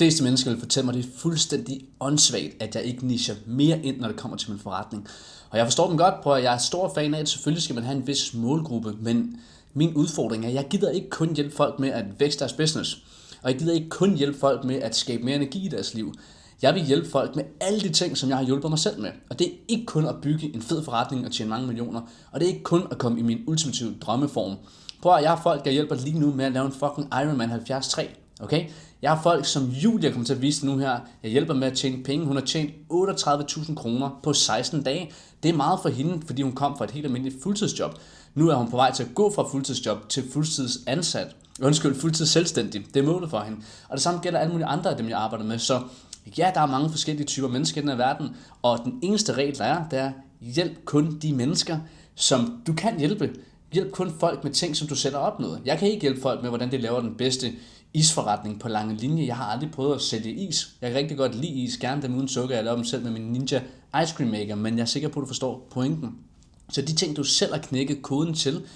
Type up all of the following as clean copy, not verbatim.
fleste mennesker vil fortælle mig, at det er fuldstændig åndssvagt, at jeg ikke nicher mere ind, når det kommer til min forretning. Og jeg forstår dem godt, på at jeg er stor fan af, at selvfølgelig skal man have en vis målgruppe, men min udfordring er, at jeg gider ikke kun hjælpe folk med at vækste deres business. Og jeg gider ikke kun hjælpe folk med at skabe mere energi i deres liv. Jeg vil hjælpe folk med alle de ting, som jeg har hjulpet mig selv med. Og det er ikke kun at bygge en fed forretning og tjene mange millioner. Og det er ikke kun at komme i min ultimative drømmeform. Prøv at jeg har folk, jeg hjælper lige nu med at lave en fucking Ironman 73. Okay? Jeg har folk, som Julia kommer til at vise nu her. Jeg hjælper med at tjene penge. Hun har tjent 38.000 kroner på 16 dage. Det er meget for hende, fordi hun kom fra et helt almindeligt fuldtidsjob. Nu er hun på vej til at gå fra fuldtidsjob til fuldtidsansat. Fuldtids selvstændig. Det er målet for hende. Og det samme gælder alle mulige andre af dem, jeg arbejder med. Så ja, der er mange forskellige typer mennesker i den her verden. Og den eneste regel, der er, det er, hjælp kun de mennesker, som du kan hjælpe. Hjælp kun folk med ting, som du selv har opnået. Jeg kan ikke hjælpe folk med, hvordan de laver den bedste isforretning på lange linje. Jeg har aldrig prøvet at sælge is. Jeg kan rigtig godt lide is, gerne dem uden sukker. Jeg laver dem selv med min Ninja Ice Cream Maker, men jeg er sikker på, at du forstår pointen. Så de ting, du selv har knækket koden til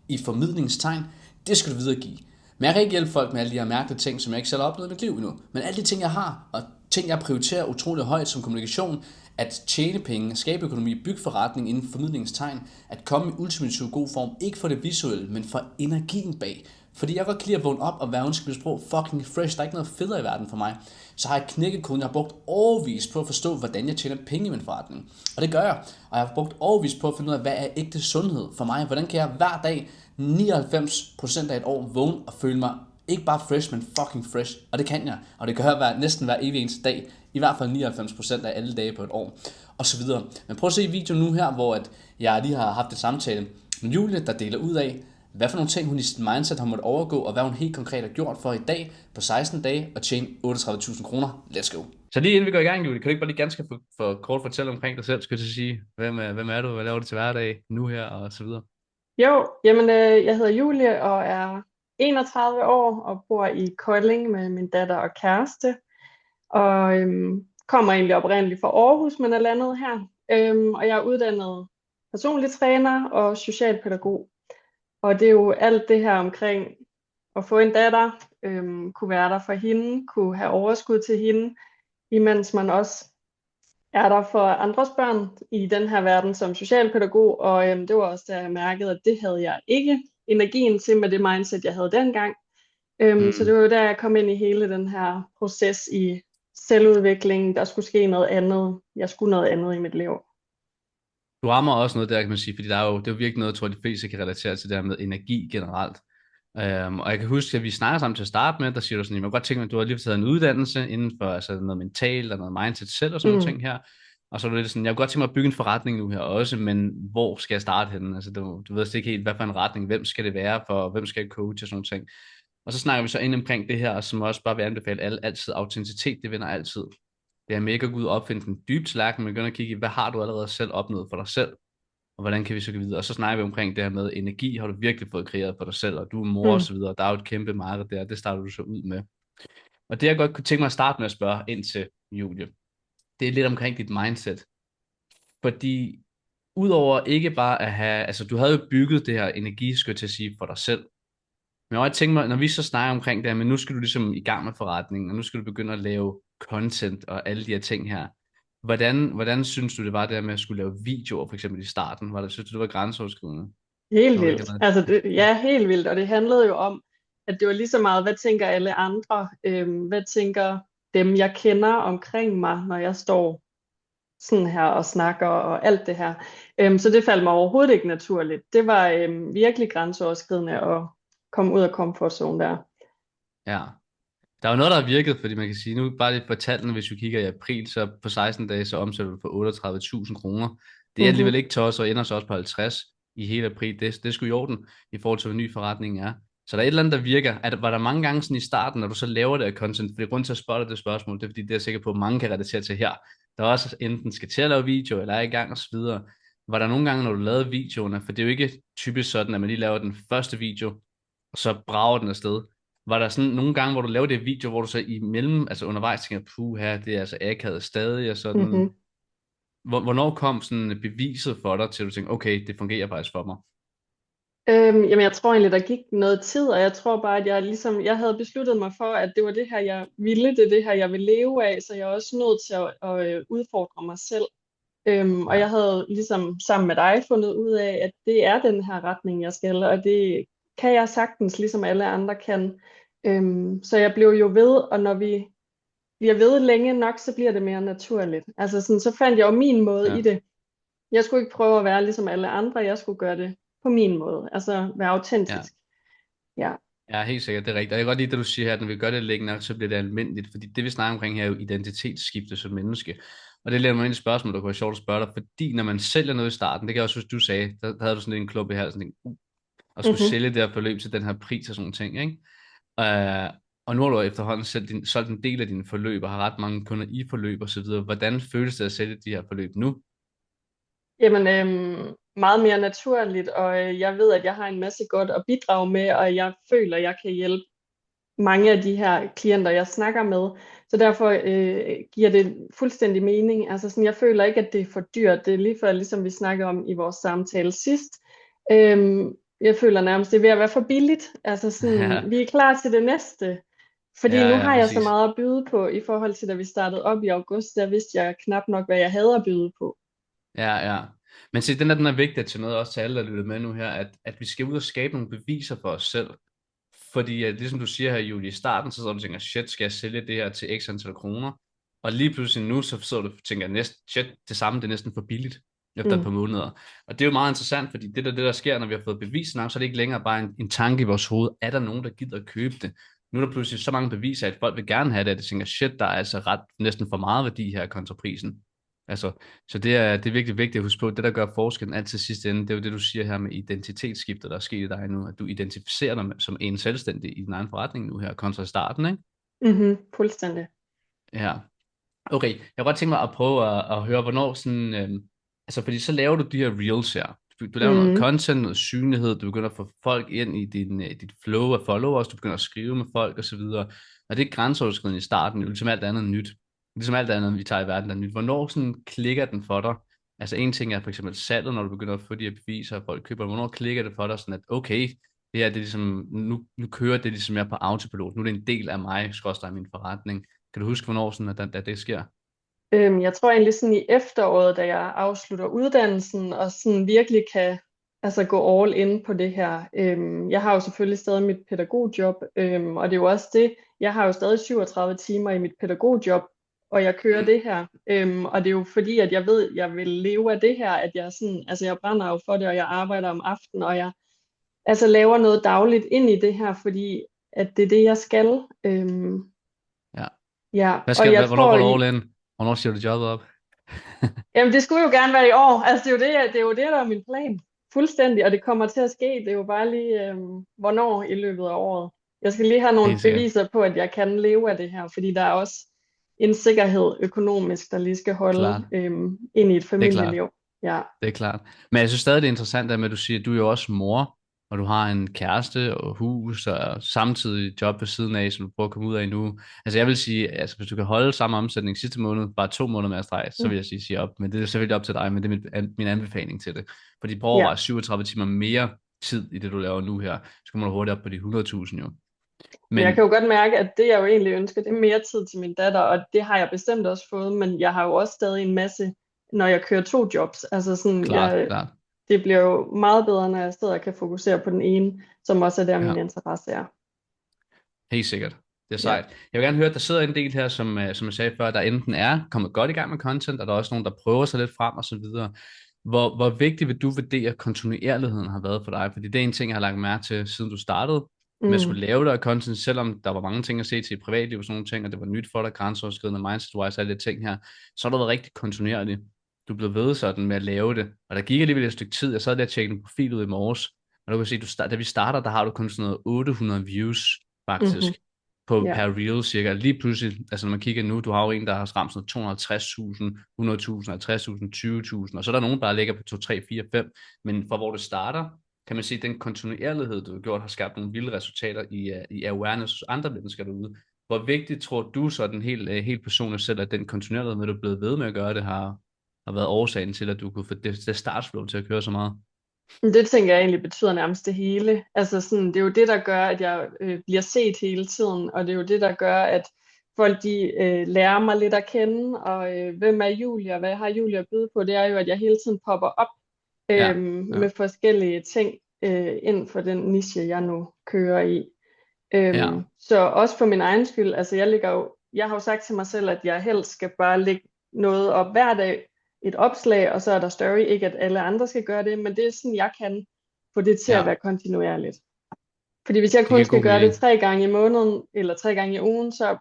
i formidlingstegn, det skal du videregive. Men jeg kan ikke hjælpe folk med alle de her mærkelige ting, som jeg ikke selv har oplevet i mit liv endnu. Men alle de ting, jeg har, og ting, jeg prioriterer utrolig højt som kommunikation, at tjene penge, skabe økonomi, bygge forretning inden for formidlingstegn, at komme i ultimativ god form, ikke for det visuelle, men for energien bag. Fordi jeg godt kan lide at vågne op og være undskyld sprog fucking fresh. Der er ikke noget federe i verden for mig. Så har jeg knækket koden. Jeg har brugt årevis på at forstå, hvordan jeg tjener penge i min forretning. Og det gør jeg. Og jeg har brugt årevis på at finde ud af, hvad er ægte sundhed for mig. Hvordan kan jeg hver dag 99% af et år vågne og føle mig ikke bare fresh, men fucking fresh. Og det kan jeg. Og det gør jeg næsten hver evig eneste dag. I hvert fald 99% af alle dage på et år. Og så videre. Men prøv at se videoen nu her, hvor jeg lige har haft et samtale med Julie, der deler ud af, hvad for nogle ting hun i sit mindset har måttet overgå, og hvad hun helt konkret har gjort for i dag på 16 dage at tjene 38.000 kroner. Let's go. Så lige inden vi går i gang, Julie, kan du ikke bare lige ganske for kort fortælle omkring dig selv, skal jeg sige, hvem er du, hvad laver du til hverdag nu her, og så videre? Jo, jamen jeg hedder Julie og er 31 år og bor i Kolding med min datter og kæreste. Og kommer egentlig oprindeligt fra Aarhus, men er landet her. Og jeg er uddannet personlig træner og socialpædagog. Og det er jo alt det her omkring at få en datter, kunne være der for hende, kunne have overskud til hende, imens man også er der for andres børn i den her verden som socialpædagog. Og det var også der, jeg mærkede, at det havde jeg ikke energien til med det mindset, jeg havde dengang. Så det var jo der, jeg kom ind i hele den her proces i selvudvikling. Der skulle ske noget andet. Jeg skulle noget andet i mit liv. Du rammer også noget der, kan man sige, fordi det er jo virkelig noget, jeg tror, de fleste kan relatere til det her med energi generelt. Og jeg kan huske, at vi snakker sammen til at starte med, der siger du sådan, jeg kan godt tænke mig, at du har lige taget en uddannelse inden for altså noget mentalt og noget mindset selv og sådan nogle ting her. Og så er du lidt sådan, jeg kunne godt tænke mig at bygge en forretning nu her også, men hvor skal jeg starte henne? Altså du ved ikke helt, hvad for en retning, hvem skal det være for, hvem skal jeg coache og sådan nogle ting. Og så snakker vi så ind omkring det her, som også bare vil anbefale alle altid. Autenticitet, det vinder altid. Det er mega god at opfinde den dybe tallerken, men begynde at kigge i, hvad har du allerede selv opnået for dig selv? Og hvordan kan vi så gå videre? Og så snakker vi omkring det her med energi, har du virkelig fået kreeret for dig selv, og du er mor og så videre. Der er jo et kæmpe marked der, det starter du så ud med. Og det jeg godt kunne tænke mig at starte med at spørge ind til, Julie, det er lidt omkring dit mindset. Fordi udover ikke bare at have, altså du havde jo bygget det her energi, skal jeg til at sige, for dig selv. Men jeg tænker mig, når vi så snakker omkring det her, men nu skal du ligesom i gang med forretningen, og nu skal du begynde at lave content og alle de her ting her. Hvordan synes du, det var der med at skulle lave videoer, for eksempel i starten? Synes du, det var grænseoverskridende? Helt vildt. Altså ja, helt vildt. Og det handlede jo om, at det var lige så meget, hvad tænker alle andre? Hvad tænker dem, jeg kender omkring mig, når jeg står sådan her og snakker og alt det her. Så det faldt mig overhovedet ikke naturligt. Det var virkelig grænseoverskridende at komme ud af comfortzone der. Ja. Der er jo noget, der har virket, fordi man kan sige, nu bare lidt for tallene, hvis vi kigger i april, så på 16 dage, så omsætter du for 38.000 kroner. Det er alligevel ikke tosset, og ender så også på 50 i hele april. Det er sgu i orden, i forhold til, hvad ny forretning er. Så der er et eller andet, der virker. Var der mange gange sådan i starten, når du så laver det af content, fordi grund til at spørge dig det spørgsmål, det er fordi, det er jeg sikker på, at mange kan relatere til her. Der er også enten skal til at lave video, eller er i gang og så videre. Var der nogle gange, når du lavede videoerne, for det er jo ikke typisk sådan, at man lige laver den første video, og så brager den afsted. Var der sådan nogle gange, hvor du lavede det video, hvor du så imellem, altså undervejs tænker, puha, det er altså akavet stadig, og sådan, hvornår kom sådan beviset for dig, til du tænkte, okay, det fungerer faktisk for mig? Jamen, jeg tror egentlig, der gik noget tid, og jeg tror bare, at jeg havde besluttet mig for, at det var det her, jeg ville, det er det her, jeg vil leve af, så jeg er også nødt til at udfordre mig selv. Og Ja, jeg havde ligesom sammen med dig fundet ud af, at det er den her retning, jeg skal, og det kan jeg sagtens, ligesom alle andre kan. Så jeg blev jo ved, og når vi bliver ved længe nok, så bliver det mere naturligt. Altså sådan, så fandt jeg jo min måde i ja. det. Jeg skulle ikke prøve at være ligesom alle andre, jeg skulle gøre det på min måde, altså være Ja. autentisk. Ja. Ja, helt sikkert, det er rigtigt. Og jeg kan godt lide, det du siger her, at når vi gør det længe nok, så bliver det almindeligt. Fordi det, vi snakker omkring her, er jo identitetsskifte som menneske. Og det leder mig ind i et spørgsmål, der kunne være sjovt at spørge dig. Fordi når man sælger noget i starten, det kan jeg også huske, du sagde, der havde du sådan en klub i halsen, sådan en, og skulle Mm-hmm. sælge det her forløb til den her pris og sådan nogle ting, ikke? Og nu har du efterhånden solgt en del af dine forløb, og har ret mange kunder i forløb og så videre. Hvordan føles det at sælge de her forløb nu? Jamen, meget mere naturligt, og jeg ved, at jeg har en masse godt at bidrage med, og jeg føler, at jeg kan hjælpe mange af de her klienter, jeg snakker med. Så derfor giver det fuldstændig mening. Altså sådan, jeg føler ikke, at det er for dyrt. Det er lige før, ligesom vi snakkede om i vores samtale sidst. Jeg føler nærmest, det er ved at være for billigt. Altså sådan, vi er klar til det næste. Fordi Ja, nu ja, har jeg så præcis. meget at byde på, i forhold til da vi startede op i august, der vidste jeg knap nok, hvad jeg havde at byde på. Ja, ja. Men se, den er vigtig til noget, også til alle, der lytter med nu her, at vi skal ud og skabe nogle beviser for os selv. Fordi at, ligesom du siger her, Julie, i starten, så sidder du og tænker, shit, skal jeg sælge det her til x antal kroner? Og lige pludselig nu, så sidder du og tænker, shit, det samme, det er næsten for billigt efter et Mm. par måneder. Og det er jo meget interessant, fordi det der sker, når vi har fået bevis nok, så er det ikke længere bare en tanke i vores hoved. Er der nogen, der gider at købe det? Nu er der pludselig så mange beviser, at folk vil gerne have det, at de tænker, shit, der er altså ret næsten for meget værdi her kontra prisen. Altså, så det er virkelig vigtigt at huske på. Det, der gør forskellen altid sidste ende, det er jo det, du siger her med identitetsskiftet, der er sket i dig nu. At du identificerer dig som en selvstændig i din egen forretning nu her, kontra i starten, ikke? Mm-hmm. Fuldstændig. Ja. Okay, jeg kunne godt tænke mig at prøve at høre, hvornår sådan... altså, fordi så laver du de her reels her. Du laver noget Mm. content, noget synlighed, du begynder at få folk ind i dit flow af followers, du begynder at skrive med folk osv. Og det er grænseoverskridende i starten, jo ligesom alt andet nyt. Ligesom alt andet, vi tager i verden, der er nyt. Hvornår sådan klikker den for dig? Altså en ting er for eksempel salget, når du begynder at få de her beviser, og folk køber. Hvornår klikker det for dig sådan, at okay, det her det er ligesom, nu kører det ligesom jeg på autopilot. Nu er det en del af mig, skorstræk min forretning. Kan du huske, hvornår sådan, at det sker? Jeg tror egentlig sådan i efteråret, da jeg afslutter uddannelsen og sådan virkelig kan altså gå all in på det her. Jeg har jo selvfølgelig stadig mit pædagogjob, og det er jo også det, jeg har jo stadig 37 timer i mit pædagogjob, og jeg kører Mm. det her. Og det er jo fordi, at jeg ved, at jeg vil leve af det her, at jeg sådan, altså jeg brænder jo for det, og jeg arbejder om aftenen, og jeg altså laver noget dagligt ind i det her, fordi at det er det, jeg skal. Ja. Ja, og jeg Hvornår tror, går du all in? Hvornår siger du jobbet op? jamen, det skulle jo gerne være i år. Altså, det er jo det, der er min plan. Fuldstændig, og det kommer til at ske. Det er jo bare lige, hvornår i løbet af året. Jeg skal lige have nogle Helt sikkert. beviser på, at jeg kan leve af det her, fordi der er også en sikkerhed økonomisk, der lige skal holde Klart. ind i et Det er klart. familieliv. Ja. Det er klart. Men jeg synes stadig, det er interessant, at du siger, at du er jo også mor, og du har en kæreste og hus, og samtidig job ved siden af, som du prøver at komme ud af nu. Altså jeg vil sige, altså hvis du kan holde samme omsætning sidste måned, bare 2 måneder med at strege, så vil Mm. jeg sige op. Men det er selvfølgelig op til dig, men det er min anbefaling til det. Fordi prøv at Ja. overveje 37 timer mere tid i det, du laver nu her. Så kommer du hurtigt op på de 100.000 jo. Men jeg Men kan jo godt mærke, at det jeg jo egentlig ønsker, det er mere tid til min datter, og det har jeg bestemt også fået, men jeg har jo også stadig en masse, når jeg kører 2 jobs. Altså sådan, klart, klart. det bliver jo meget bedre, når jeg stadig kan fokusere på den ene, som også er der, min Ja. interesse er. Helt sikkert. Det er Ja. sejt. Jeg vil gerne høre, at der sidder en del her, som jeg sagde før, der enten er kommet godt i gang med content, og der er også nogen, der prøver sig lidt frem og så videre. Hvor vigtigt vil du vurdere, at kontinuerligheden har været for dig? Fordi det er en ting, jeg har lagt mærke til, siden du startede med at skulle Mm. lave dig content, selvom der var mange ting at se til i privatliv og sådan nogle ting, og det var nyt for dig, grænseoverskridende mindset-wise, alle de ting her, så har du været rigtig kontinuerlig. Du blev ved sådan med at lave det, og der gik alligevel et stykke tid. Jeg sad der og tjekkede en profil ud i morges, og du kan se, da vi starter, der har du kun sådan noget 800 views, faktisk Mm-hmm. på Ja. per reel cirka. Lige pludselig, altså når man kigger nu, du har jo en, der har ramt sådan 250.000, 100.000, 50.000, 20.000, og så er der nogen, der ligger på 2, 3, 4, 5. Men fra hvor det starter, kan man sige, at den kontinuerlighed, du har gjort, har skabt nogle vilde resultater i awareness hos andre mennesker derude. Hvor vigtigt tror du så, den helt personligt selv, at den kontinuerlighed, med du er blevet ved med at gøre det, har været årsagen til, at du kunne få det startflow til at køre så meget? Men det tænker jeg egentlig betyder nærmest det hele. Altså sådan, det er jo det, der gør, at jeg bliver set hele tiden, og det er jo det, der gør, at folk de lærer mig lidt at kende, og hvem er Julia, hvad har Julia at byde på, det er jo, at jeg hele tiden popper op Ja, ja, med forskellige ting inden for den niche, jeg nu kører i. ja, Så også for min egen skyld, altså jeg har jo sagt til mig selv, at jeg helst skal bare lægge noget op hver dag, et opslag, og så er der story, ikke at alle andre skal gøre det, men det er sådan, jeg kan få det til at ja. være kontinuerligt. Fordi hvis jeg Det kun giver skal god gøre det mening. 3 gange i måneden, eller 3 gange i ugen, så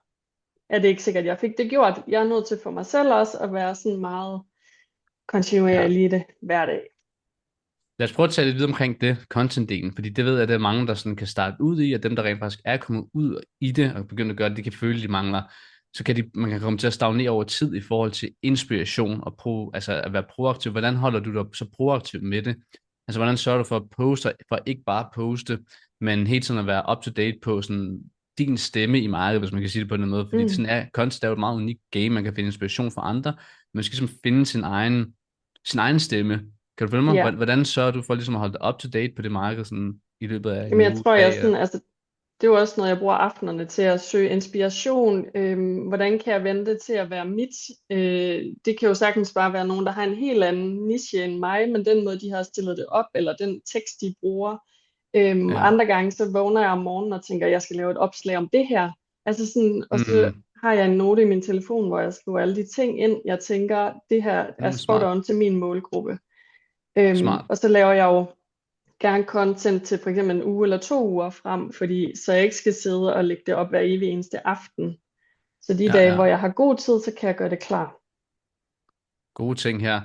er det ikke sikkert, at jeg fik det gjort. Jeg er nødt til for mig selv også at være sådan meget Ja. kontinuerlig i det hver dag. Lad os prøve at tale lidt videre omkring det, content-delen, fordi det ved jeg, at der er mange, der sådan kan starte ud i, og dem, der rent faktisk er kommet ud i det, og begyndt at gøre det, de kan føle, de mangler, så kan man kan komme til at stagnere over tid i forhold til inspiration og altså at være proaktiv. Hvordan holder du dig så proaktiv med det? Altså, hvordan sørger du for at poste, for ikke bare poste, men hele tiden at være up-to-date på sådan din stemme i markedet, hvis man kan sige det på den måde, fordi Mm. sådan er content er jo et meget unikt game, man kan finde inspiration fra andre, men man skal ligesom finde sin egen stemme. Kan du følge mig? Ja, Hvordan sørger du for ligesom at holde dig up to date på det marked sådan, i løbet af en jamen jeg uge, tror, jeg dag? sådan, altså det er jo også noget, jeg bruger aftenerne til at søge inspiration. Hvordan kan jeg vente til at være mit? Det kan jo sagtens bare være nogen, der har en helt anden niche end mig, men den måde, de har stillet det op, eller den tekst, de bruger. Ja. Andre gange, så vågner jeg om morgenen og tænker, at jeg skal lave et opslag om det her. Altså sådan, og så Mm, har jeg en note i min telefon, hvor jeg skriver alle de ting ind, jeg tænker, det her er spot smart. on til min målgruppe. Smart. Og så laver jeg jo gerne content til for eksempel en uge eller 2 uger frem, fordi så jeg ikke skal sidde og lægge det op hver evig eneste aften. Så de Ja, dage, ja. hvor jeg har god tid, så kan jeg gøre det klar. Gode ting her.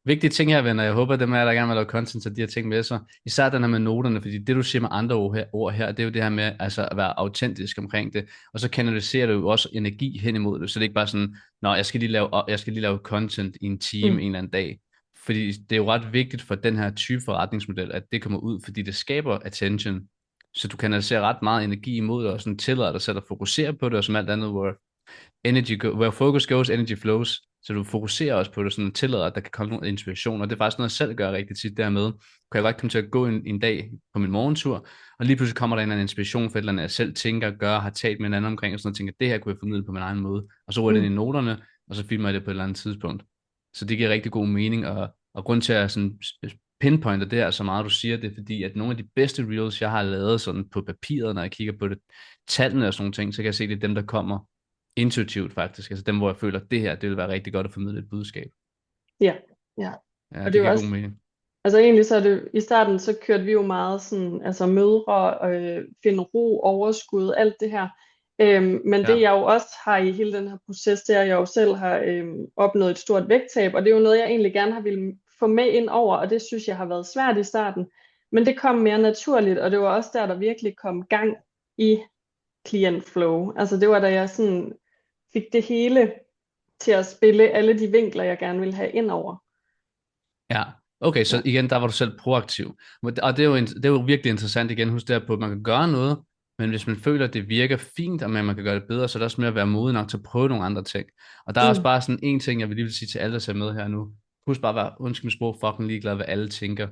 Vigtige ting her, venner. Jeg håber, dem af jer, der gerne vil lave content, så de her ting med sig. Især den her med noterne, fordi det, du siger med andre ord her, det er jo det her med altså, at være autentisk omkring det. Og så kanaliserer du jo også energi hen imod det. Så det er ikke bare sådan, nå, jeg skal lige lave content i en time Mm. en eller anden dag. Fordi det er jo ret vigtigt for den her type forretningsmodel, at det kommer ud, fordi det skaber attention. Så du kanaliserer ret meget energi imod det, og sådan tillader dig selv at fokusere på det, og som alt andet, where focus goes, energy flows. Så du fokuserer også på det, sådan tillader, at der kan komme noget inspiration. Og det er faktisk noget, jeg selv gør rigtig tit dermed. Kan jeg godt komme til at gå en dag på min morgentur, og lige pludselig kommer der en eller anden inspiration for et eller andet, jeg selv tænker, gør, har talt med en anden omkring, og sådan noget, og tænker, det her kunne jeg formidle på min egen måde. Og så ryger det Mm. ind i noterne, og så filmer jeg det på et eller andet tidspunkt. Så det giver rigtig god mening, og grund til at sådan pinpointe det her så meget, du siger, det er fordi, at nogle af de bedste reels, jeg har lavet sådan på papiret, når jeg kigger på det, tallene og sådan nogle ting, så kan jeg se, det er dem, der kommer intuitivt faktisk. Altså dem, hvor jeg føler, at det her, det vil være rigtig godt at formidle et budskab. Ja, ja. Ja, Og det det er jo giver også, god mening. altså egentlig så er det, i starten så kørte vi jo meget sådan, altså mødre, finde ro, overskud, alt det her. Men det Ja, jeg jo også har i hele den her proces, det er, at jeg jo selv har opnået et stort vægttab, og det er jo noget, jeg egentlig gerne har ville få med ind over, og det synes jeg har været svært i starten. Men det kom mere naturligt, og det var også der virkelig kom gang i klientflow. Altså det var da jeg sådan fik det hele til at spille alle de vinkler, jeg gerne ville have ind over. ja. Okay, Ja. så igen, der var du selv proaktiv. Og det er jo virkelig interessant igen, husk der på, at man kan gøre noget, men hvis man føler, at det virker fint, og man kan gøre det bedre, så er det også med at være modig nok til at prøve nogle andre ting. Og der er også Mm. bare sådan en ting, jeg vil lige vil sige til alle, der ser med her nu. Husk bare at være, undskyld mit sprog, fucking ligeglad, hvad alle tænker.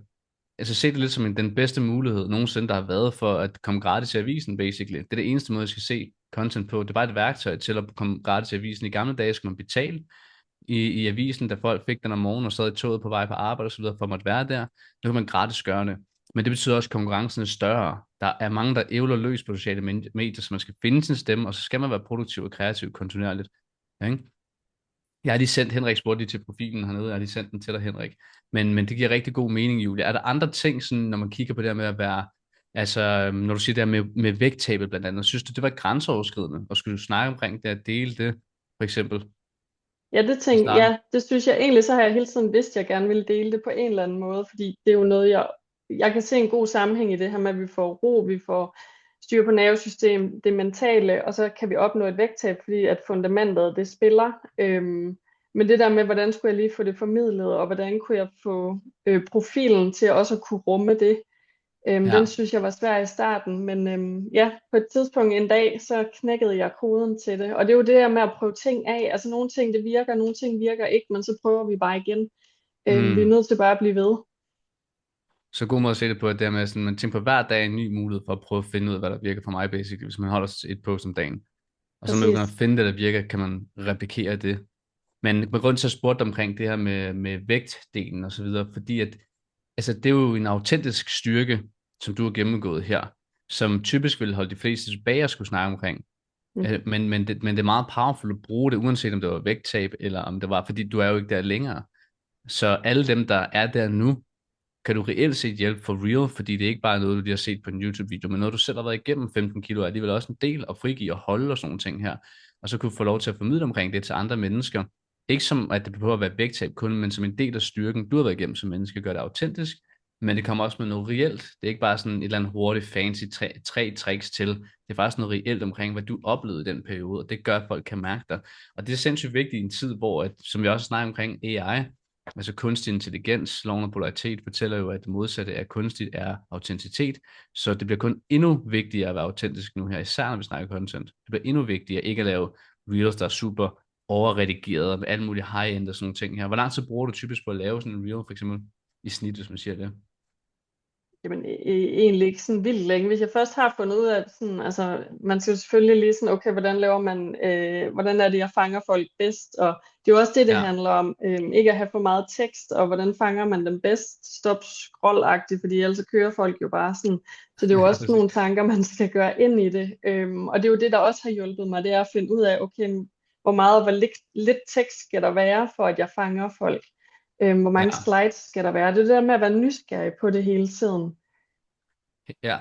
Altså se det lidt som den bedste mulighed nogensinde, der har været for at komme gratis i avisen, basically. Det er det eneste måde, jeg skal se content på. Det er bare et værktøj til at komme gratis i avisen. I gamle dage skulle man betale i avisen, da folk fik den om morgenen og sad i toget på vej på arbejde og så videre, for at måtte være der. Nu kan man gratis gøre det. Men det betyder også, at konkurrencen er større. Der er mange, der ævler løs på sociale medier, så man skal finde sin stemme, og så skal man være produktiv og kreativ kontinuerligt. Ikke? Jeg har lige sendt Henrik spurgte lige til profilen hernede, jeg har lige sendt den til dig, Henrik. Men det giver rigtig god mening, Julie. Er der andre ting, sådan, når man kigger på det her med at være, altså når du siger det her med vægttabet blandt andet, synes du, det var grænseoverskridende, og skulle du snakke omkring det at dele det, for eksempel, Ja, det i tænker starten? ja, det synes jeg egentlig, så har jeg hele tiden vidst, at jeg gerne ville dele det på en eller anden måde, fordi det er jo noget, jeg kan se en god sammenhæng i det her med, at vi får ro, vi får styr på nervesystem, det mentale, og så kan vi opnå et vægttab, fordi at fundamentet, det spiller. Men det der med, hvordan skulle jeg lige få det formidlet, og hvordan kunne jeg få profilen til også at kunne rumme det, den Ja. synes jeg var svær i starten, men ja, på et tidspunkt en dag, så knækkede jeg koden til det. Og det er jo det der med at prøve ting af. Altså nogle ting, det virker, nogle ting virker ikke, men så prøver vi bare igen. Vi er Mm. nødt til bare at blive ved. Så god måde at se det på, at det er med sådan, man tænker på hver dag en ny mulighed for at prøve at finde ud af, hvad der virker for mig, basically, hvis man holder et post om dagen. Og så når man begynder at Præcis. finde det, der virker, kan man replikere det. Men på grund til at spørge omkring det her med vægtdelen og så videre, fordi at, altså det er jo en autentisk styrke, som du har gennemgået her, som typisk vil holde de fleste tilbage at skulle snakke omkring. Mhm. Men det er meget powerful at bruge det, uanset om det var vægttab, eller om det var, fordi du er jo ikke der længere. Så alle dem, der er der nu, kan du reelt set hjælpe for real, fordi det er ikke bare noget, du lige har set på en YouTube-video, men noget, du selv har været igennem 15 kilo, er alligevel også en del at frigive og holde og sådan nogle ting her. Og så kunne du få lov til at formidle omkring det til andre mennesker. Ikke som, at det behøver at være vægttab kun, men som en del af styrken, du har været igennem som menneske, gør det autentisk, men det kommer også med noget reelt. Det er ikke bare sådan et eller andet hurtigt, fancy tre tricks til. Det er faktisk noget reelt omkring, hvad du oplevede i den periode, og det gør, at folk kan mærke dig. Og det er sindssygt vigtigt i en tid, hvor, at, som vi også snakker omkring AI, altså kunstig intelligens, loven af polaritet, fortæller jo, at det modsatte af kunstigt er autenticitet. Så det bliver kun endnu vigtigere at være autentisk nu her, især når vi snakker content. Det bliver endnu vigtigere ikke at lave reels, der er super overredigeret med alle mulige high-end og sådan nogle ting her. Hvor lang tid bruger du typisk på at lave sådan en reel, for eksempel i snit, hvis man siger det? Jamen, egentlig ikke sådan vildt længe. Hvis jeg først har fundet ud af, sådan, altså, man skal jo selvfølgelig lige sådan, okay, hvordan laver man, hvordan er det, jeg fanger folk bedst, og det er jo også det, det Ja, handler om, ikke at have for meget tekst, og hvordan fanger man dem bedst, stop scroll-agtigt, fordi ellers så kører folk jo bare sådan, så det er jo ja, også præcis. nogle tanker, man skal gøre ind i det, og det er jo det, der også har hjulpet mig, det er at finde ud af, okay, hvor meget og hvor lidt tekst skal der være, for at jeg fanger folk, hvor mange Ja, slides skal der være, det er det der med at være nysgerrig på det hele tiden. ja.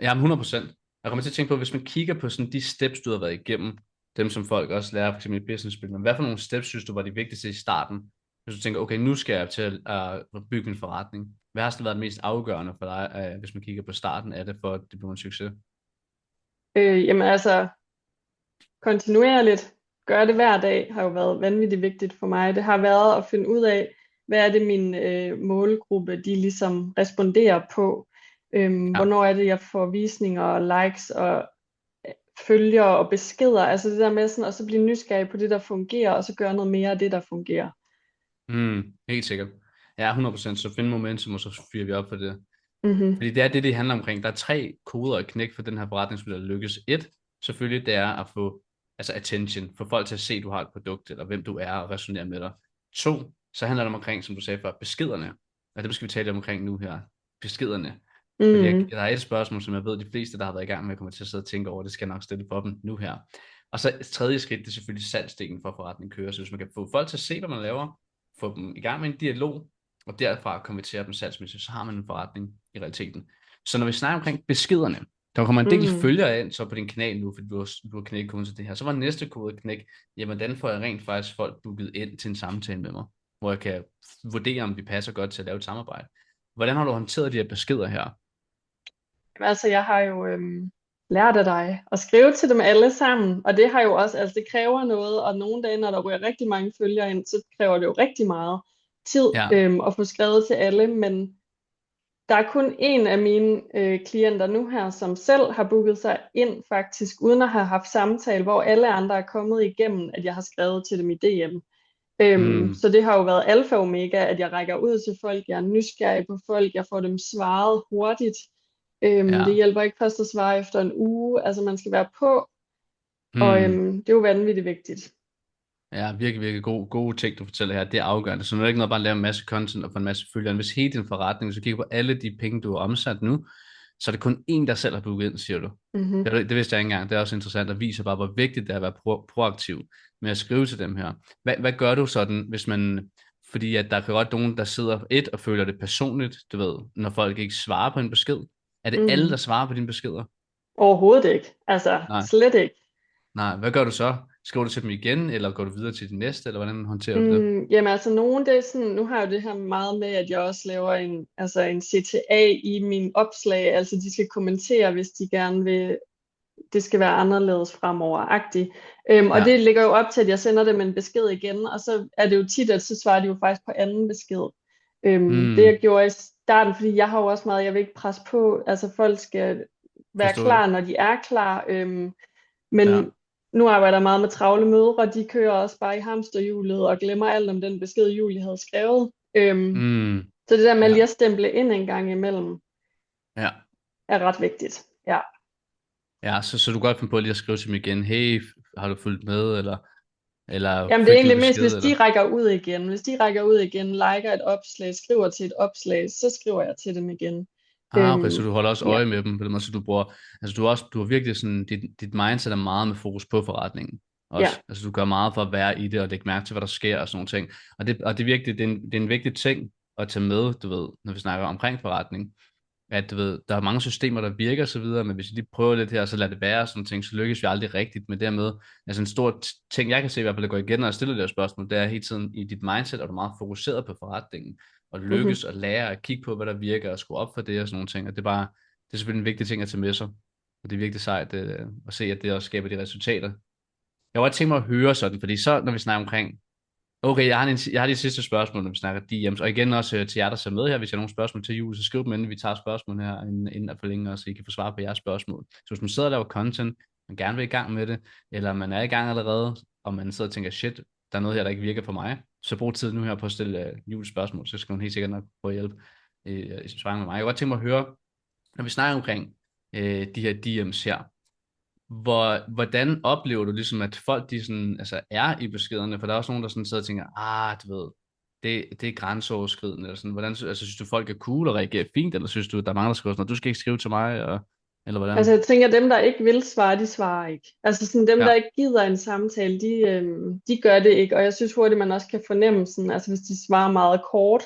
Ja, 100%. Jeg kommer til at tænke på, hvis man kigger på sådan de steps, du har været igennem, dem som folk også lærer, for eksempel i business-spil, men hvad for nogle steps synes du var de vigtigste i starten? Hvis du tænker, okay, nu skal jeg til at bygge min forretning. Hvad har så været mest afgørende for dig, hvis man kigger på starten af det, for at det bliver en succes? Jamen altså, kontinuerligt gøre det hver dag har jo været vanvittigt vigtigt for mig. Det har været at finde ud af, hvad er det min målgruppe, de ligesom responderer på. Ja. Hvornår er det, jeg får visninger og likes og følgere og beskeder. Altså det der med sådan, at så blive nysgerrig på det, der fungerer, og så gøre noget mere af det, der fungerer. Helt sikkert. Ja, 100%. Så finde momentum, og så fyrer vi op for det. Mm-hmm. Fordi det er det, det handler omkring. Der er 3 koder at knække for den her forretningsmodel at lykkes. Et, selvfølgelig, det er at få altså attention, få folk til at se, at du har et produkt, eller hvem du er, og resonere med dig. 2, så handler det omkring, som du sagde før, beskederne. Og det skal vi tale omkring nu her. Beskederne. Fordi Mm-hmm. der er et spørgsmål, som jeg ved, de fleste, der har været i gang med, kommer til at sidde og tænke over, det skal jeg nok stille for dem nu her. Og så tredje skridt, det er selvfølgelig salgsdelen for at forretningen kører. Så hvis man kan få folk til at se, hvad man laver, få dem i gang med en dialog, og derfra konvertere dem salgsmæssigt, så har man en forretning i realiteten. Så når vi snakker omkring beskederne, der kommer en del Mm. følgere ind så på din kanal nu, fordi du har knækket kun til det her. Så var næste kode at knække, jamen hvordan får jeg rent faktisk folk booket ind til en samtale med mig, hvor jeg kan vurdere, om vi passer godt til at lave et samarbejde. Hvordan har du håndteret de her beskeder her? Jamen, altså, jeg har jo lært af dig at skrive til dem alle sammen, og det har jo også, altså det kræver noget, og nogle dage, når der ryger rigtig mange følgere ind, så kræver det jo rigtig meget tid Ja. at få skrevet til alle, men der er kun en af mine klienter nu her, som selv har booket sig ind faktisk, uden at have haft samtale, hvor alle andre er kommet igennem, at jeg har skrevet til dem i DM. Mm, Så det har jo været alfa og omega, at jeg rækker ud til folk, jeg er nysgerrig på folk, jeg får dem svaret hurtigt. Det ja. hjælper ikke først at svare efter en uge, altså man skal være på, og Mm. det er jo vanvittigt vigtigt. Ja, virkelig, virkelig gode ting, du fortæller her. Det er afgørende. Så nu er det ikke noget bare at lave en masse content og få en masse følgere. Hvis hele din forretning, hvis du kigger på alle de penge, du har omsat nu, så er det kun én, der selv har booket ind, siger du. Mm-hmm. Det vidste jeg ikke engang. Det er også interessant at vise bare, hvor vigtigt det er at være proaktiv med at skrive til dem her. Hvad gør du sådan, hvis man... Fordi at der kan godt nogen, der sidder og føler det personligt, du ved, når folk ikke svarer på en besked. Er det alle, der Mm-hmm. svarer på dine beskeder? Overhovedet ikke, altså Nej. slet ikke. Nej, hvad gør du så? Skriver du til dem igen, eller går du videre til de næste, eller hvordan håndterer du det? Jamen altså nogen, det er sådan, nu har jeg jo det her meget med, at jeg også laver en CTA i mine opslag, altså de skal kommentere, hvis de gerne vil, det skal være anderledes fremover-agtigt. Og Ja. det ligger jo op til, at jeg sender dem en besked igen, og så er det jo tit, at så svarer de jo faktisk på anden besked. Det Mm, jeg gjorde i starten, fordi jeg har jo også meget, jeg vil ikke presse på, altså folk skal være forstået. klar, når de er klar, Ja. men nu arbejder jeg meget med travle mødre, de kører også bare i hamsterhjulet og glemmer alt om den besked, Julie havde skrevet. Mm. Så det der med Ja, lige at stemple ind en gang imellem, ja. er ret vigtigt. Ja. Ja, så du kan godt finde på lige at skrive til dem igen, hey, har du fulgt med, eller Jamen det er fik du egentlig mest, besked, hvis eller? de rækker ud igen. Hvis de rækker ud igen, liker et opslag, skriver til et opslag, så skriver jeg til dem igen. Okay, så Øhm, du holder også ja, øje med dem, på den måde, så du bruger, altså du har virkelig sådan, dit mindset er meget med fokus på forretningen, ja. også, altså du gør meget for at være i det, og lægge mærke til, hvad der sker, og sådan nogle ting, og det er virkelig, det er en vigtig ting at tage med, du ved, når vi snakker omkring forretning, at du ved, der er mange systemer, der virker og så videre, men hvis vi lige prøver lidt her, så lad det være og sådan nogle ting, så lykkes vi aldrig rigtigt med dermed. Altså en stor ting, jeg kan se i hvert fald, der går igen, når jeg stiller det her spørgsmål, det er hele tiden i dit mindset, og du er meget fokuseret på forretningen, og Mm-hmm. lykkes at lære at kigge på, hvad der virker, og skrue op for det og sådan nogle ting, og det er bare, det er selvfølgelig en vigtig ting at tage med sig, og det er virkelig sejt at se, at det også skaber de resultater. Jeg kunne godt tænke mig at høre sådan, fordi så, når vi snakker omkring. Okay, jeg har de sidste spørgsmål, når vi snakker DM's, og igen også til jer, der ser med her, hvis jeg har nogle spørgsmål til jul, så skriv dem, inden vi tager spørgsmål her, inden at forlænge, så I kan få svar på jeres spørgsmål. Så hvis man sidder og laver content, man gerne vil i gang med det, eller man er i gang allerede, og man sidder og tænker, shit, der er noget her, der ikke virker for mig, så brug tid nu her på at stille Jules spørgsmål, så skal hun helt sikkert nok få hjælp i svaring med mig. Jeg kunne godt tænke mig at høre, når vi snakker omkring de her DM's her, hvordan oplever du ligesom, at folk de sådan, altså er i beskederne? For der er også nogen, der sådan sidder og tænker, du ved, det er grænseoverskridende, eller sådan. Hvordan, altså, synes du, folk er cool og reagerer fint, eller synes du, der er mange, der skriver sådan, du skal ikke skrive til mig, eller Altså hvordan? jeg tænker, dem der ikke vil svare, de svarer ikke. Altså sådan dem, der Ja, ikke gider en samtale, de gør det ikke. Og jeg synes hurtigt, man også kan fornemme sådan, altså hvis de svarer meget kort,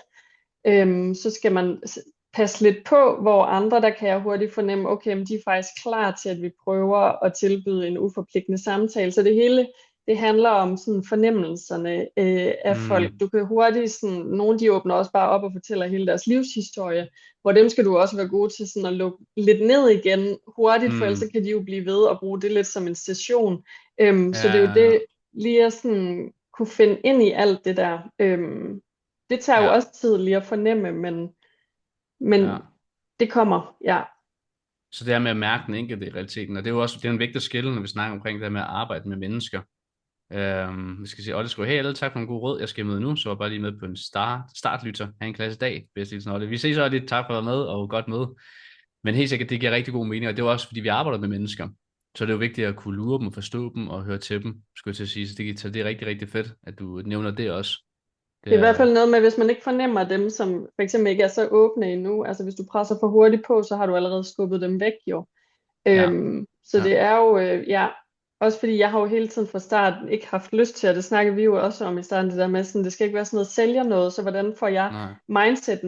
så skal man passe lidt på, hvor andre, der kan jeg hurtigt fornemme, okay, men de er faktisk klar til, at vi prøver at tilbyde en uforpligtende samtale. Så det hele, det handler om sådan fornemmelserne af folk. mm, Du kan hurtigt sådan, nogle de åbner også bare op og fortæller hele deres livshistorie, hvor dem skal du også være god til sådan at lukke lidt ned igen hurtigt, for ellers mm, så kan de jo blive ved og bruge det lidt som en station. Så det er jo ja, det, lige at sådan kunne finde ind i alt det der. Det tager jo ja, også tid lige at fornemme, men ja. det kommer, ja. Så det er med at mærke den enkelte i realiteten, og det er jo også det er en vigtig skille, når vi snakker omkring det her med at arbejde med mennesker. Vi skal sige, Olle skriver, hey alle, tak for en god råd, jeg skal møde nu, så var jeg bare lige med på en startlytter, ha' en klasse dag, bedst lige sådan, Olle. Vi ses så lidt, tak for at være med, og godt møde. Men helt sikkert, det giver rigtig god mening, og det er jo også, fordi vi arbejder med mennesker, så det er jo vigtigt at kunne lure dem og forstå dem og høre til dem, skulle jeg til at sige, så det er rigtig, rigtig fedt, at du nævner det også. Det Det er i hvert er, fald noget med, hvis man ikke fornemmer dem, som for eksempel ikke er så åbne endnu, altså hvis du presser for hurtigt på, så har du allerede skubbet dem væk jo. ja, Så ja, det er jo, ja, også fordi jeg har jo hele tiden fra start ikke haft lyst til, og det snakker vi jo også om i starten, det der med sådan, det skal ikke være sådan noget sælger noget, så hvordan får jeg nej, mindset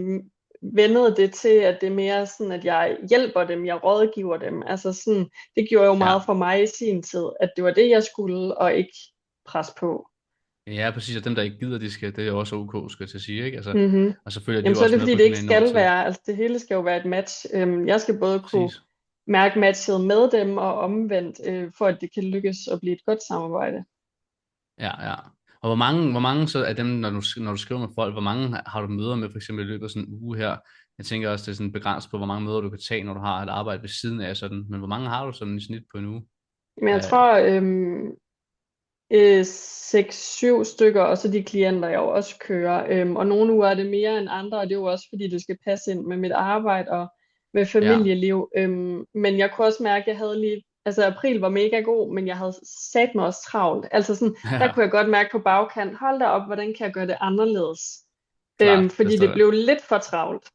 vendet det til, at det er mere sådan, at jeg hjælper dem, jeg rådgiver dem, altså sådan, det gjorde jo meget ja. for mig i sin tid, at det var det, jeg skulle, og ikke pres på. Ja, præcis, og dem, der ikke gider, det er jo også ok, skal jeg til at sige, ikke? Altså, Mm-hmm. og så følger de Jamen jo så er også det med fordi, på det den ikke ene over skal tid. være, altså det hele skal jo være et match. Jeg skal både kunne Præcis. mærke matchet med dem, og omvendt, for at det kan lykkes at blive et godt samarbejde. Ja, ja. Og hvor mange så af dem, når du skriver med folk, hvor mange har du møder med, for eksempel i løbet af sådan en uge her? Jeg tænker også, det er sådan begrænset på, hvor mange møder du kan tage, når du har et arbejde ved siden af sådan. Men hvor mange har du sådan i snit på en uge? Men jeg Uh, tror, 6-7 stykker, og så de klienter, jeg jo også kører. Og nogle uger er det mere end andre, og det er jo også fordi, det skal passe ind med mit arbejde og med ja. familieliv. Men jeg kunne også mærke, at jeg havde lige, altså april var mega god, men jeg havde sat mig også travlt. Altså sådan, der Ja, kunne jeg godt mærke på bagkant, hold da op, hvordan kan jeg gøre det anderledes? klart, det Fordi forstår det jeg. blev lidt for travlt.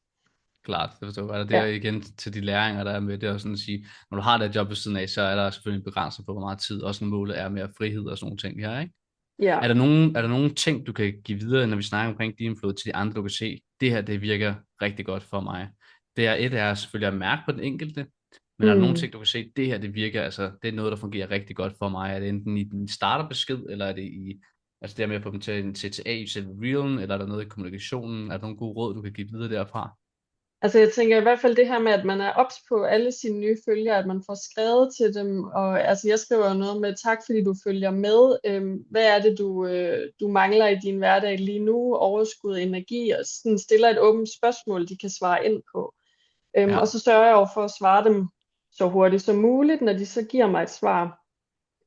Klart, det forstår jeg godt. Og det er Ja, igen til de læringer, der er med det, og sådan at sige, når du har det job ved siden af, så er der selvfølgelig en begrænsning på, hvor meget tid, også når målet er mere frihed og sådan nogle ting her, ikke? ja. Er der nogen ting, du kan give videre, når vi snakker omkring din flod til de andre, du kan se, det her, det virker rigtig godt for mig. Det er et er selvfølgelig at mærke på den enkelte, men er der nogle Mm. ting, du kan se, det her, det virker, altså, det er noget, der fungerer rigtig godt for mig. Er det enten i den starterbesked, eller er det i, altså det er med at få dem til en CTA i selve reelen, eller er der noget i kommunikationen? Er der nogle gode råd, du kan give videre derfra? Altså jeg tænker i hvert fald det her med, at man er ops på alle sine nye følgere, at man får skrevet til dem, og altså jeg skriver jo noget med, tak fordi du følger med, hvad er det du mangler i din hverdag lige nu, overskud, energi, og sådan stiller et åbent spørgsmål, de kan svare ind på. Og Ja, så sørger jeg jo for at svare dem så hurtigt som muligt, når de så giver mig et svar.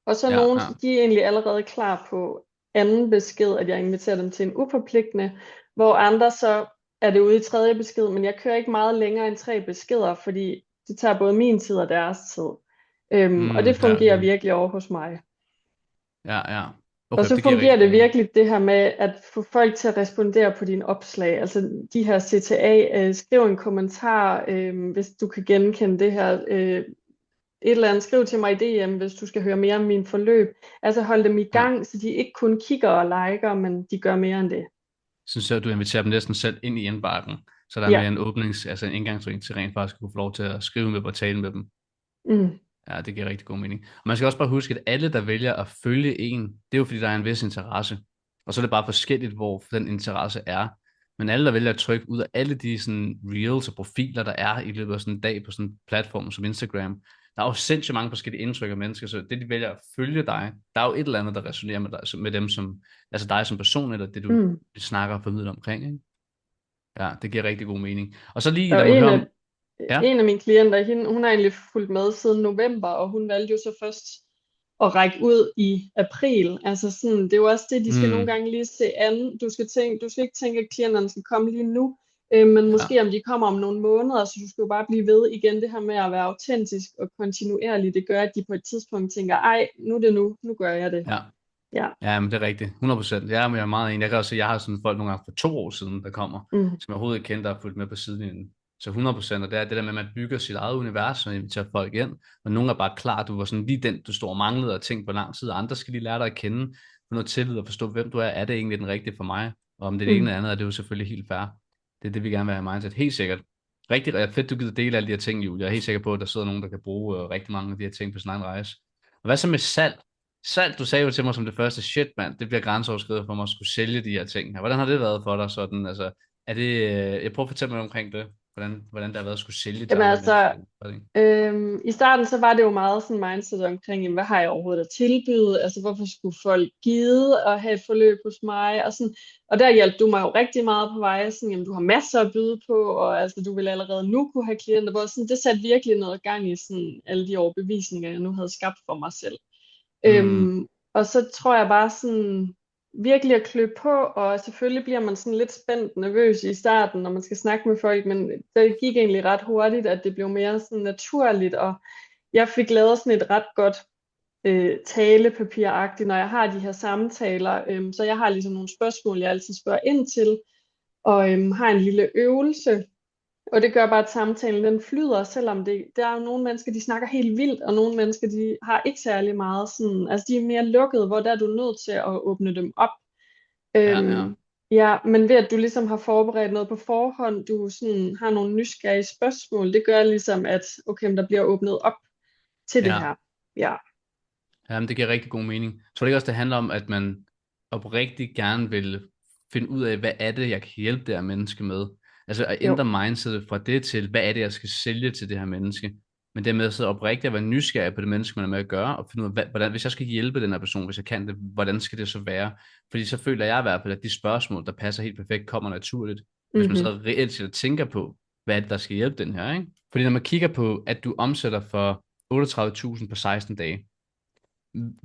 Og så ja, nogen, ja, de er egentlig allerede klar på anden besked, at jeg inviterer dem til en uforpligtende, hvor andre så er det ude i tredje besked, men jeg kører ikke meget længere end 3 beskeder, fordi det tager både min tid og deres tid. Og det Ja, fungerer virkelig over hos mig. ja. Og Okay, så det giver fungerer rigtig god det mening. virkelig det her med at få folk til at respondere på dine opslag. Altså de her CTA, skriv en kommentar, hvis du kan genkende det her. Et eller andet, skriv til mig i DM, hvis du skal høre mere om min forløb. Altså hold dem i Ja. gang, så de ikke kun kigger og liker, men de gør mere end det. Synes jeg, at du inviterer dem næsten selv ind i indbakken, så der er Ja. mere en altså en indgangsring til rent faktisk at kunne få lov til at skrive med dem og tale med dem. Mm. Ja, det giver rigtig god mening. Og man skal også bare huske, at alle, der vælger at følge en, det er jo fordi, der er en vis interesse. Og så er det bare forskelligt, hvor den interesse er. Men alle, der vælger at trykke ud af alle de sådan reels og profiler, der er i løbet af sådan en dag på sådan en platform som Instagram, der er jo sindssygt mange forskellige indtryk af mennesker, så det, de vælger at følge dig, der er jo et eller andet, der resonerer med dig, med dem som, altså dig som person, eller det, du Mm. snakker og formidler omkring, ikke? Ja, det giver rigtig god mening. Og så lige, lad Og mig en høre af, om, ja, en af mine klienter, hun har egentlig fulgt med siden november, og hun valgte jo så først at række ud i april. Altså sådan, det er jo også det, de skal nogle mm, gange lige se an. Du skal ikke tænke, at klienterne skal komme lige nu, men ja, måske om de kommer om nogle måneder, så du skal jo bare blive ved igen. Det her med at være autentisk og kontinuerlig, det gør, at de på et tidspunkt tænker, ej, nu er det nu gør jeg det. ja. Ja. Ja, men det er rigtigt. 100%. Ja, men jeg er meget enig. Jeg kan også se, jeg har sådan folk nogle gange for 2 år siden, der kommer, Mm. som jeg overhovedet ikke kendte, der har fulgt med på sidelinjen. Så 100%, og det er det der med, at man bygger sit eget univers, og inviterer folk ind, og nogle er bare klar, du var sådan lige den, du står og manglede og tænkte på lang tid, og andre skal lige lære dig at kende, få noget tillid og forstå, hvem du er det egentlig den rigtige for mig? Og om det er det ene Mm. eller andet, er det jo selvfølgelig helt fair. Det er det, vi gerne vil have i mindset. Helt sikkert. Rigtig fedt, du gider dele alle de her ting, Julie. Jeg er helt sikker på, at der sidder nogen, der kan bruge rigtig mange af de her ting på sin egen rejse. Og hvad så med salg? Salg, du sagde jo til mig som det første, shit mand, det bliver grænseoverskridende for mig at skulle sælge de her ting her. Hvordan har det været for dig sådan, altså, er det, jeg prøver at fortælle mig omkring det, hvordan det har været at skulle sælge til Jamen andre altså, mennesker. i starten så var det jo meget sådan mindset omkring, jamen, hvad har jeg overhovedet at tilbyde? Altså, hvorfor skulle folk gide at have et forløb hos mig? Og, sådan, og der hjalp du mig jo rigtig meget på vej. Sådan, jamen, du har masser at byde på, og altså, du vil allerede nu kunne have klienter. Hvor sådan, det satte virkelig noget gang i sådan, alle de overbevisninger, jeg nu havde skabt for mig selv. Mm, Og så tror jeg bare sådan virkelig at klø på, og selvfølgelig bliver man sådan lidt spændt nervøs i starten, når man skal snakke med folk, men det gik egentlig ret hurtigt, at det blev mere sådan naturligt, og jeg fik lavet sådan et ret godt talepapiragtigt, når jeg har de her samtaler, så jeg har ligesom nogle spørgsmål, jeg altid spørger ind til, og har en lille øvelse, og det gør bare, at samtalen den flyder, selvom der er jo nogle mennesker, de snakker helt vildt, og nogle mennesker, de har ikke særlig meget sådan, altså de er mere lukkede, hvor der er du nødt til at åbne dem op. ja. Ja, men ved at du ligesom har forberedt noget på forhånd, du sådan har nogle nysgerrige spørgsmål, det gør ligesom, at okay, men der bliver åbnet op til det Ja, her. Ja, jamen, det giver rigtig god mening. Jeg tror ikke også, det handler om, at man oprigtigt gerne vil finde ud af, hvad er det, jeg kan hjælpe det her menneske med. Altså at jo. ændre mindsetet fra det til, hvad er det, jeg skal sælge til det her menneske. Men det med at sidde oprigtigt at være nysgerrig på det menneske, man er med at gøre, og finde ud af, hvordan, hvis jeg skal hjælpe den her person, hvis jeg kan det, hvordan skal det så være? Fordi så føler jeg i hvert fald, at de spørgsmål, der passer helt perfekt, kommer naturligt. Hvis man så Mm-hmm. reelt set tænker på, hvad er det, der skal hjælpe den her, ikke? Fordi når man kigger på, at du omsætter for 38.000 på 16 dage,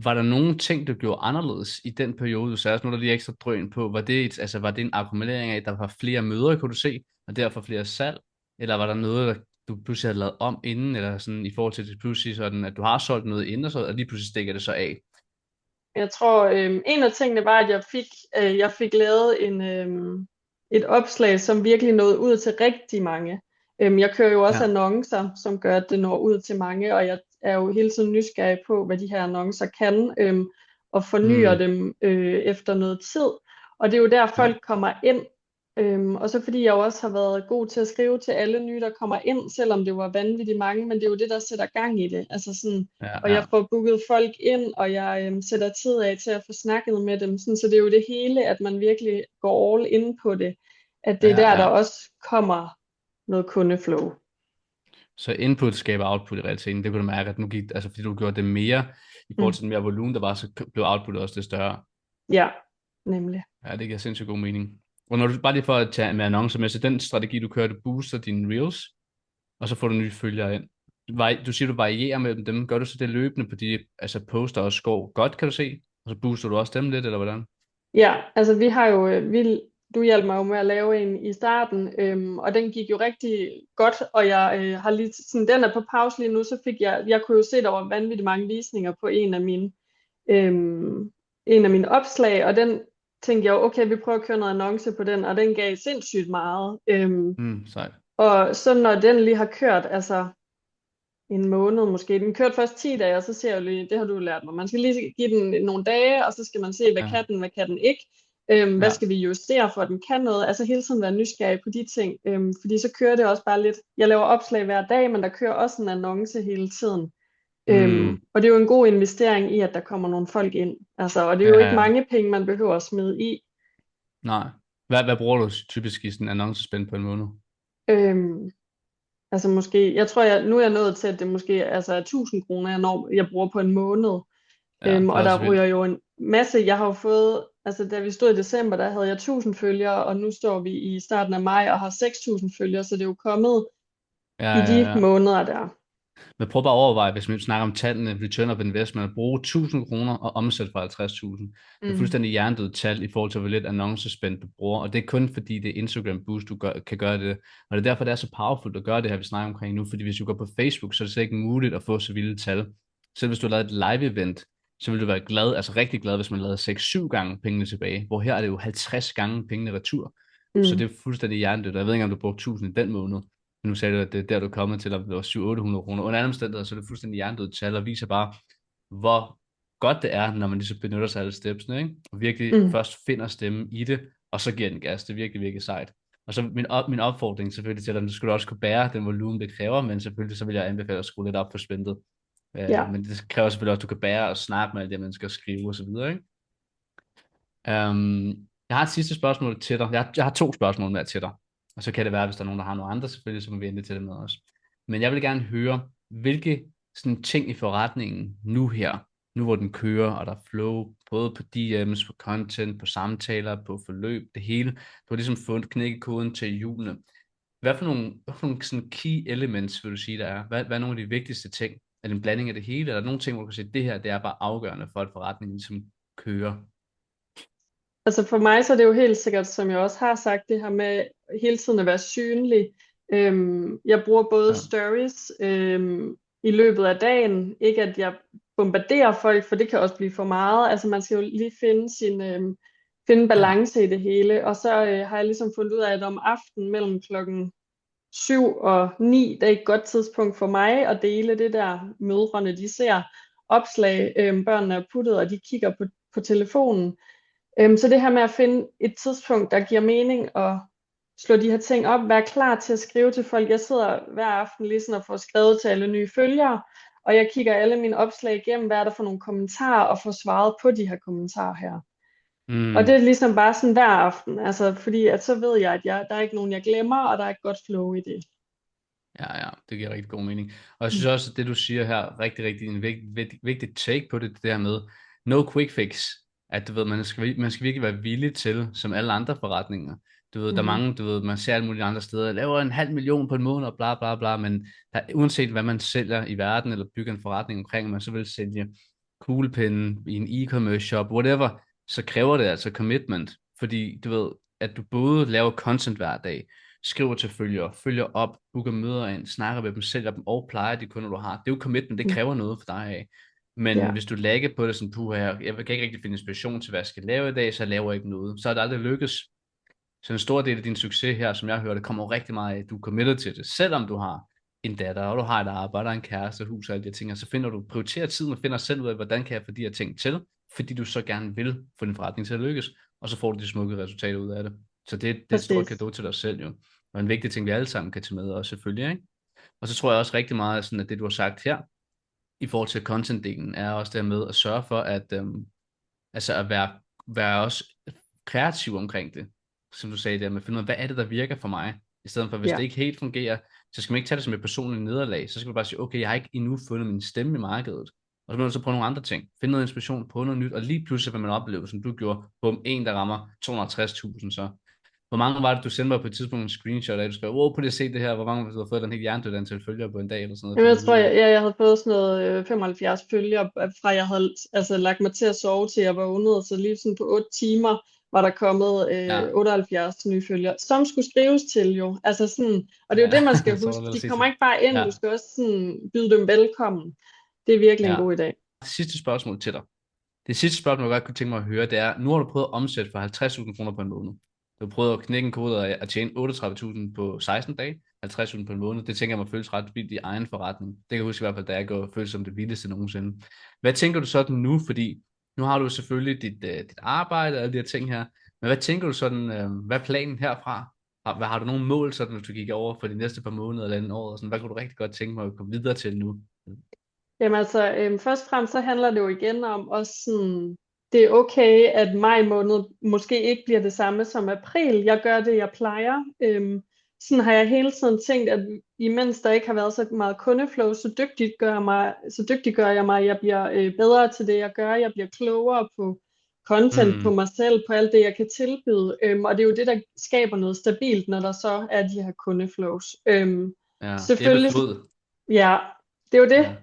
var der nogle ting, du gjorde anderledes i den periode, du sagde også, nu er der lige ekstra drøn på, var det en akkumulering af, at der var flere møder, kunne du se, og derfor flere salg, eller var der noget, der du pludselig havde lavet om inden, eller sådan i forhold til det pludselig sådan, at du har solgt noget inden, og lige pludselig stikker det så af? Jeg tror, en af tingene var, at jeg fik lavet et opslag, som virkelig nåede ud til rigtig mange. Jeg kører jo også Ja. annoncer, som gør, at det når ud til mange, og jeg er jo hele tiden nysgerrig på, hvad de her annoncer kan, og fornyer Mm, dem efter noget tid. Og det er jo der, ja, folk kommer ind. Og så fordi jeg jo også har været god til at skrive til alle nye, der kommer ind, selvom det var vanvittigt mange, men det er jo det, der sætter gang i det. Altså sådan, ja, og ja, jeg får booket folk ind, og jeg sætter tid af til at få snakket med dem. Sådan, så det er jo det hele, at man virkelig går all in på det. At det er ja, der, der ja. også kommer noget kundeflow. Så input skaber output i realiteten, det kunne du mærke, at nu gik, altså fordi du gjorde det mere, i forhold Mm. til den mere volumen, der var, så blev outputtet også det større. Ja, nemlig. Ja, det giver sindssygt god mening. Og når du bare lige for at tage med annoncer med, så den strategi, du kører, du booster dine reels, og så får du nye følgere ind. Du siger, du varierer mellem dem. Gør du så det løbende på de altså poster og går godt, kan du se? Og så booster du også dem lidt, eller hvordan? Ja, altså vi har jo, du hjalp mig jo med at lave en i starten, og den gik jo rigtig godt, og jeg har lige, sådan, den er på pause lige nu, så fik jeg kunne jo se, der var vanvittigt mange visninger på øhm, en af mine opslag, og den tænkte jeg jo, okay, vi prøver at køre noget annonce på den, og den gav sindssygt meget. Sejt. Og så når den lige har kørt, altså en måned måske. Den kørte først 10 dage, og så ser jeg jo lige, det har du lært mig. Man skal lige give den nogle dage, og så skal man se, Ja, hvad kan den ikke. Hvad ja. skal vi justere for, at den kan noget? Altså hele tiden være nysgerrig på de ting. Fordi så kører det også bare lidt. Jeg laver opslag hver dag, men der kører også en annonce hele tiden. Mm, Og det er jo en god investering i, at der kommer nogle folk ind. Altså, og det er jo ja, ikke ja. mange penge, man behøver at smide i. Nej. Hvad bruger du typisk i sådan en annoncespend på en måned? Øhm, Altså måske, jeg tror, nu er jeg nået til, at det måske altså er 1000 kroner, jeg bruger på en måned. Ja, det er Og også der ryger vildt. jo en masse. Jeg har jo fået, altså da vi stod i december, der havde jeg 1000 følgere, og nu står vi i starten af maj og har 6000 følgere, så det er jo kommet Ja, i ja, de ja. måneder der. Men prøv bare at overveje, hvis man snakker om tallene, return of investment, at bruge 1000 kroner og omsætte for 50.000. Det er Mm. fuldstændig hjernedødt tal i forhold til, hvor lidt annoncespend du bruger, og det er kun fordi, det er Instagram boost, kan gøre det. Og det er derfor, det er så powerful at gøre det her, vi snakker omkring nu, fordi hvis du går på Facebook, så er det slet ikke muligt at få så vilde tal. Selv hvis du har lavet et live-event, så vil du være glad, altså rigtig glad, hvis man lavede 6-7 gange pengene tilbage, hvor her er det jo 50 gange pengene retur. Så det Mm. er fuldstændig hjernedødt. Jeg ved ikke, om du brugte 1000 i den måned. Nu sagde du, at det er der, du er kommet til, at det var 700-800 kroner. Under andre omstændigheder, så er det fuldstændig hjernedødt tal, og viser bare, hvor godt det er, når man lige så benytter sig af alle stepsene, ikke? Og virkelig Mm. først finder stemmen i det, og så giver den gas. Det er virkelig, virkelig sejt. Og så min opfordring selvfølgelig til dig, du skulle også kunne bære den volumen, det kræver, men selvfølgelig så vil jeg anbefale at skrue lidt op for spændet. Ja. Men det kræver selvfølgelig også, at du kan bære og snakke med alle de mennesker, skrive og så videre, ikke? Jeg har et sidste spørgsmål til dig. Jeg har 2 spørgsmål mere til dig. Og så kan det være, hvis der er nogen, der har nogle andre, selvfølgelig, så må vi endelig til det med os. Men jeg vil gerne høre, hvilke sådan ting i forretningen nu her, nu hvor den kører, og der er flow, både på DM's, på content, på samtaler, på forløb, det hele. Du har ligesom fundet knækket koden til julene. Hvad for nogle sådan key elements, vil du sige, der er? Hvad er nogle af de vigtigste ting? Er det en blanding af det hele? Eller er der nogle ting, hvor du kan sige, at det her, det er bare afgørende for, at forretningen ligesom kører? Altså for mig så er det jo helt sikkert, som jeg også har sagt, det her med hele tiden at være synlig. Jeg bruger både Ja. stories i løbet af dagen. Ikke at jeg bombarderer folk, for det kan også blive for meget. Altså man skal jo lige finde en Ja. balance i det hele. Og så har jeg ligesom fundet ud af, at om aftenen mellem klokken 7 og 9, der er et godt tidspunkt for mig at dele det der. Mødrene, de ser opslag, børnene er puttet, og de kigger på telefonen. Så det her med at finde et tidspunkt, der giver mening og slå de her ting op, være klar til at skrive til folk. Jeg sidder hver aften lige sådan og får skrevet til alle nye følgere, og jeg kigger alle mine opslag igennem, hvad er der for nogle kommentarer, og får svaret på de her kommentarer her. Og det Mm. er ligesom bare sådan hver aften, altså fordi at så ved jeg, at der er ikke nogen, jeg glemmer, og der er et godt flow i det. Ja, ja, det giver rigtig god mening. Og jeg synes Mm. også, at det du siger her, rigtig, rigtig en vigtig take på det, det der med no quick fix. At du ved, man skal virkelig være villig til, som alle andre forretninger. Du ved, der er Mm. mange, du ved, man ser alle mulige andre steder, laver 500.000 på en måned og bla bla bla, men uanset hvad man sælger i verden, eller bygger en forretning omkring, man så vil sælge kuglepinde i en e-commerce shop, whatever, så kræver det altså commitment. Fordi du ved, at du både laver content hver dag, skriver til følgere, følger op, booker møder ind, snakker med dem, sælger dem og plejer de kunder, du har. Det er jo commitment, det Mm. kræver noget for dig af. Men Ja, hvis du lægger på det sådan, puha, jeg kan ikke rigtig finde inspiration til, hvad jeg skal lave i dag, så jeg laver ikke noget. Så er det aldrig lykkes. Så en stor del af din succes her, som jeg hører, det kommer jo rigtig meget af, at du er committed til det. Selvom du har en datter, og du har et arbejde, og en kæreste, et hus og alle de her ting, og så finder du, prioriterer tiden og finder selv ud af, hvordan kan jeg få de her ting til, fordi du så gerne vil få din forretning til at lykkes, og så får du de smukke resultater ud af det. Så det er et stort præcis. gave til dig selv jo. Og en vigtig ting, vi alle sammen kan tage med også selvfølgelig, ikke? Og så tror jeg også rigtig meget, sådan, at det du har sagt her, i forhold til content-delen, er også det med at sørge for, at, altså at være også kreativ omkring det. Som du sagde der, med at finde ud af, hvad er det, der virker for mig? I stedet for, hvis det Ja, ikke helt fungerer, så skal man ikke tage det som et personligt nederlag. Så skal man bare sige, okay, jeg har ikke endnu fundet min stemme i markedet. Og så må man så prøve nogle andre ting. Finde noget inspiration, på noget nyt, og lige pludselig vil man opleve, som du gjorde, bum, en, der rammer 260.000 så. Hvor mange var det, du sendte mig på et tidspunkt en screenshot af, du skrev, wow, prøv lige at se det her, hvor mange du har fået den helt hjernedødt antal følgere på en dag, eller sådan noget, Jamen, jeg fordi tror, det, jeg havde fået sådan noget 75 følgere, fra jeg havde altså, lagt mig til at sove, til jeg vågnede. Så lige sådan på 8 timer var der kommet ja, 78 nye følgere, som skulle skrives til jo. Altså sådan, og det er jo ja, det, man skal så var der huske. lidt at De se kommer til. ikke bare ind, Ja, du skal også sådan byde dem velkommen. Det er virkelig en ja. god idé. Sidste spørgsmål til dig. Det sidste spørgsmål, jeg godt kunne tænke mig at høre, det er, nu har du prøvet at omsætte for 50.000 kroner på en måned. Du har prøvet at knække en kode og at tjene 38.000 på 16 dage, 50.000 på en måned. Det tænker jeg må føles ret vildt i egen forretning. Det kan jeg huske i hvert fald, da jeg går føles som det vildeste nogensinde. Hvad tænker du sådan nu? Fordi nu har du selvfølgelig dit arbejde og alle de her ting her. Men hvad tænker du sådan, hvad er planen herfra? Har du nogle mål, sådan, hvis du gik over for de næste par måneder eller andet år? Og sådan, hvad kunne du rigtig godt tænke mig at komme videre til nu? Jamen altså, først og fremmest så handler det jo igen om også sådan, det er okay, at maj måned måske ikke bliver det samme som april. Jeg gør det, jeg plejer. Sådan har jeg hele tiden tænkt, at imens der ikke har været så meget kundeflow, så dygtiggør jeg mig. Jeg bliver bedre til det, jeg gør. Jeg bliver klogere på content, på Mm, mig selv, på alt det, jeg kan tilbyde. Og det er jo det, der skaber noget stabilt, når der så er de her kundeflows. ja, Selvfølgelig, ebbeflod. ja, det er jo det. Ja.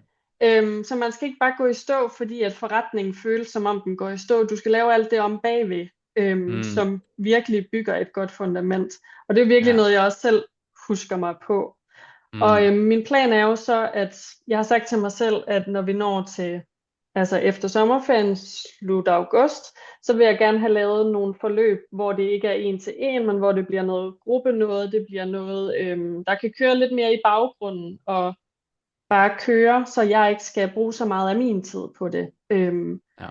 Så man skal ikke bare gå i stå, fordi at forretningen føles, som om den går i stå. Du skal lave alt det om bagved, Mm, som virkelig bygger et godt fundament. Og det er virkelig ja. noget, jeg også selv husker mig på. Og Mm. min plan er jo så, at jeg har sagt til mig selv, at når vi når til, altså efter sommerferien, slut august, så vil jeg gerne have lavet nogle forløb, hvor det ikke er en til en, men hvor det bliver noget gruppe noget, det bliver noget, der kan køre lidt mere i baggrunden, og bare køre, så jeg ikke skal bruge så meget af min tid på det. Ja.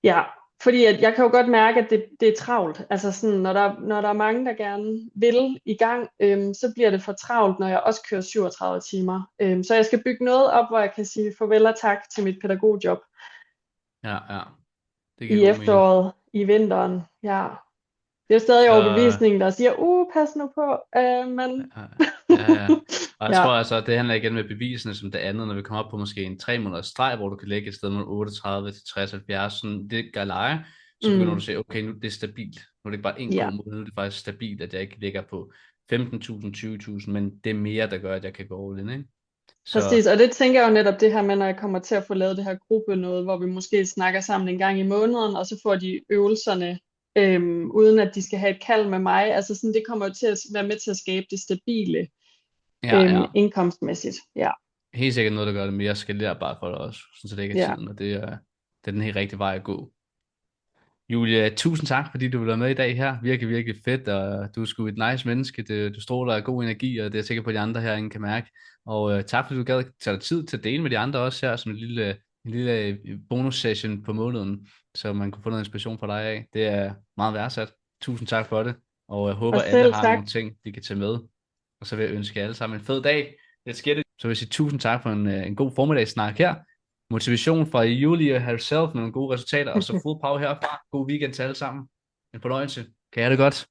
Ja, fordi at jeg kan jo godt mærke, at det er travlt. Altså sådan, når der er mange, der gerne vil i gang, så bliver det for travlt, når jeg også kører 37 timer. Så jeg skal bygge noget op, hvor jeg kan sige farvel og tak til mit pædagogjob Ja, ja. Det giver i god mening. efteråret, i vinteren. Ja, det er stadig Så overbevisningen, der siger, pas nu på, men ja, ja, ja. Og jeg tror ja, altså, at det handler igen med beviserne som det andet, når vi kommer op på måske en 3 måneders streg, hvor du kan lægge et sted mellem 38 til 60, 70, sådan det gør leje, så begynder du mm, at se, okay, nu er det stabilt. Nu er det ikke bare en ja. god måned, nu er det faktisk stabilt, at jeg ikke ligger på 15.000, 20.000, men det er mere, der gør, at jeg kan gå all in, ikke? Så Præcis, og det tænker jeg jo netop det her med, når jeg kommer til at få lavet det her gruppe noget, hvor vi måske snakker sammen en gang i måneden, og så får de øvelserne, uden at de skal have et kald med mig. Altså sådan, det kommer jo til at være med til at skabe det stabile ja, ja. indkomstmæssigt. Ja, Helt sikkert noget, der gør det mere skalerbart for dig også, så det ikke er ja. tiden, og det er den helt rigtige vej at gå. Julia, tusind tak, fordi du vil være med i dag her. Virkelig, virkelig fedt, og du er sgu et nice menneske. Du stråler af god energi, og det er jeg sikker på, at de andre herinde kan mærke. Og tak, fordi du gad tage dig tid til at dele med de andre også her, som en lille bonus-session på måneden, så man kunne få noget inspiration fra dig af. Det er meget værdsat. Tusind tak for det, og jeg håber, Og at alle selv har tak. nogle ting, de kan tage med. Og så vil jeg ønske jer alle sammen en fed dag. Let's get it. Så vil jeg sige tusind tak for en god formiddagssnak her. Motivation fra Julie herself med nogle gode resultater, og så fuld power herfra. God weekend til alle sammen. En fornøjelse. Kan I have det godt?